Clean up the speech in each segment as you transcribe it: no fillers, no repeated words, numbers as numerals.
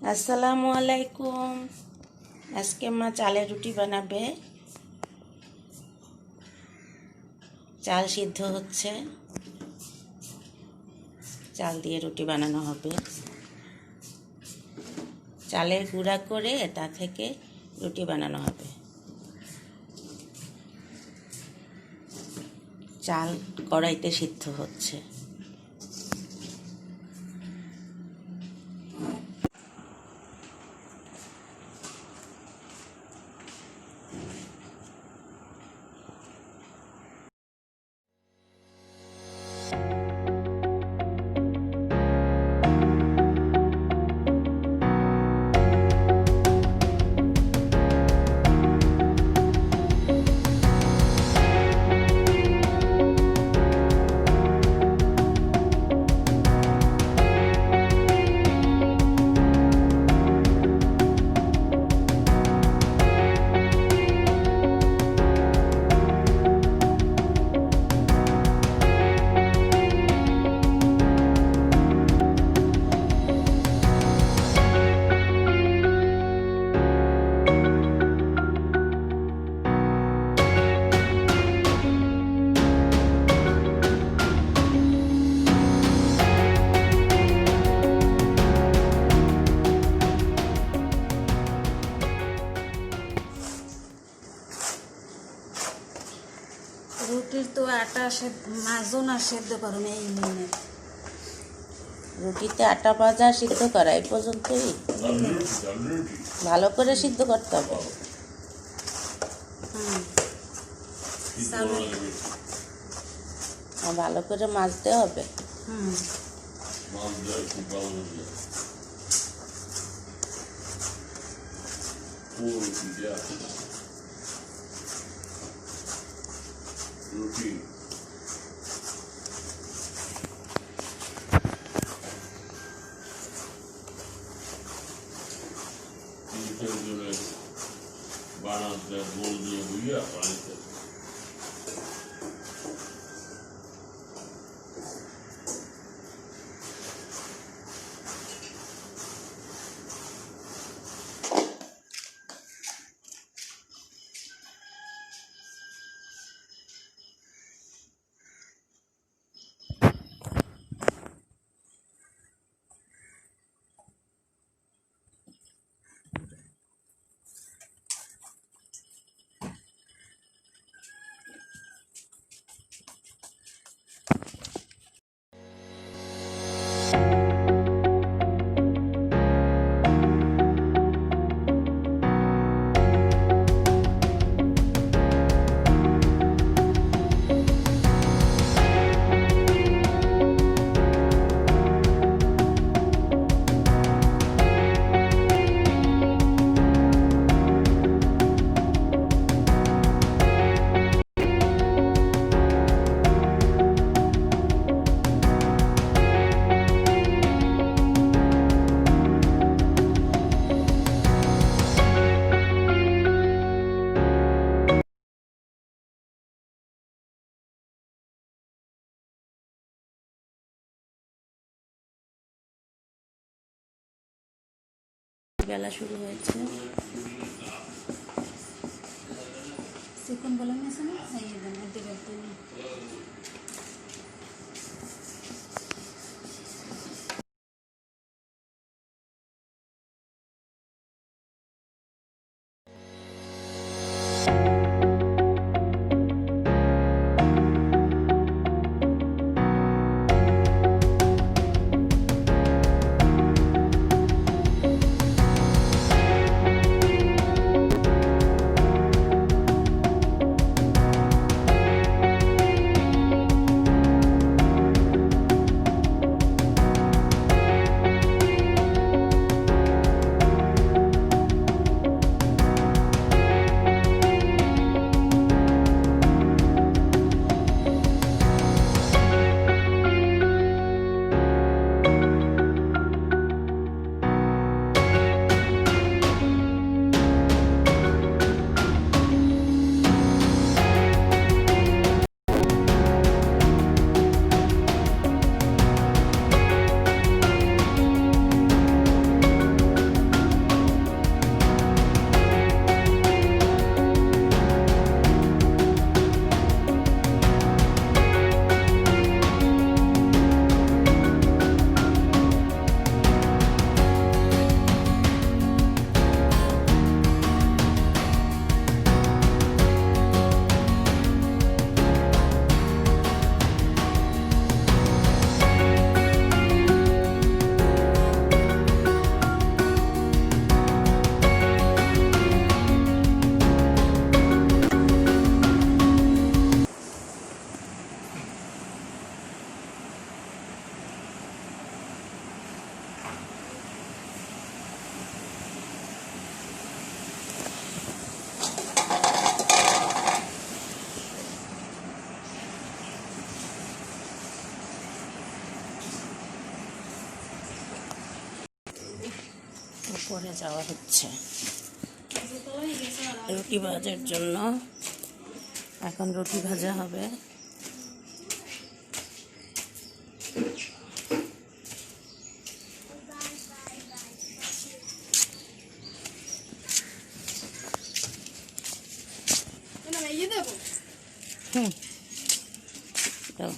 আসসালামু আলাইকুম। আজকে মা চালের রুটি বানাবে। চাল সিদ্ধ হচ্ছে, চাল দিয়ে রুটি বানানো হবে। চালের গুঁড়া করে তা থেকে রুটি বানানো হবে। চাল কড়াইতে সিদ্ধ হচ্ছে। রুটির তো আটা মাজন আর সেদ্ধ করো না, এই মিনিট রুটিতে আটা ভাজা সিদ্ধ করা এই পর্যন্তই ভালো করে সিদ্ধ করতে হবে। ভালো করে মাজতে হবে। Ruti. Bananza bolluya buya panikte. বেলা শুরু হয়েছে। চিকন বলে নিয়েছে না, খাইয়ে দেন এদিকে। করে যাওয়া হচ্ছে রুটি ভাজার জন্য। এখন রুটি ভাজা হবে। হুম, দাও।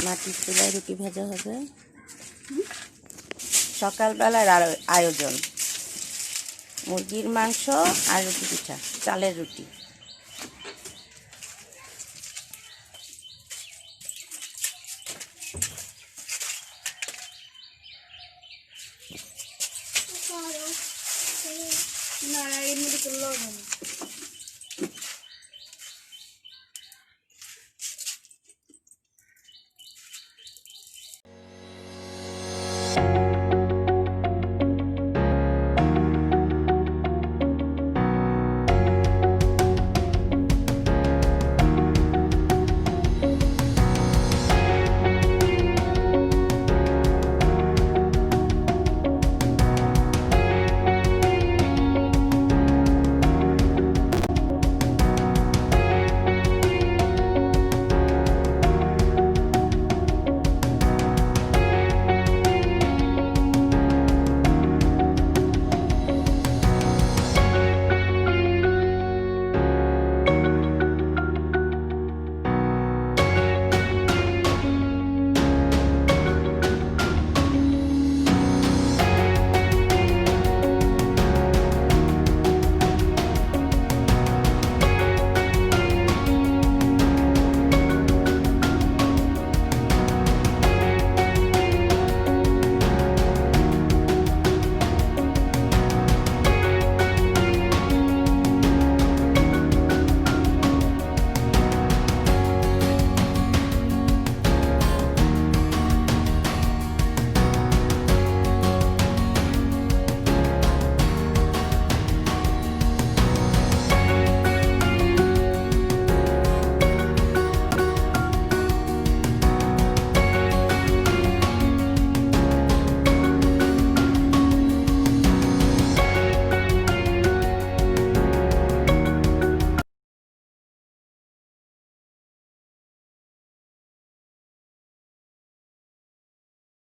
মাটির চুলায় রুটি ভাজা হবে। সকালবেলার আয়োজন মুরগির মাংস আর রুটি পিঠা, চালের রুটি। না এর মধ্যে করলেও ভালো।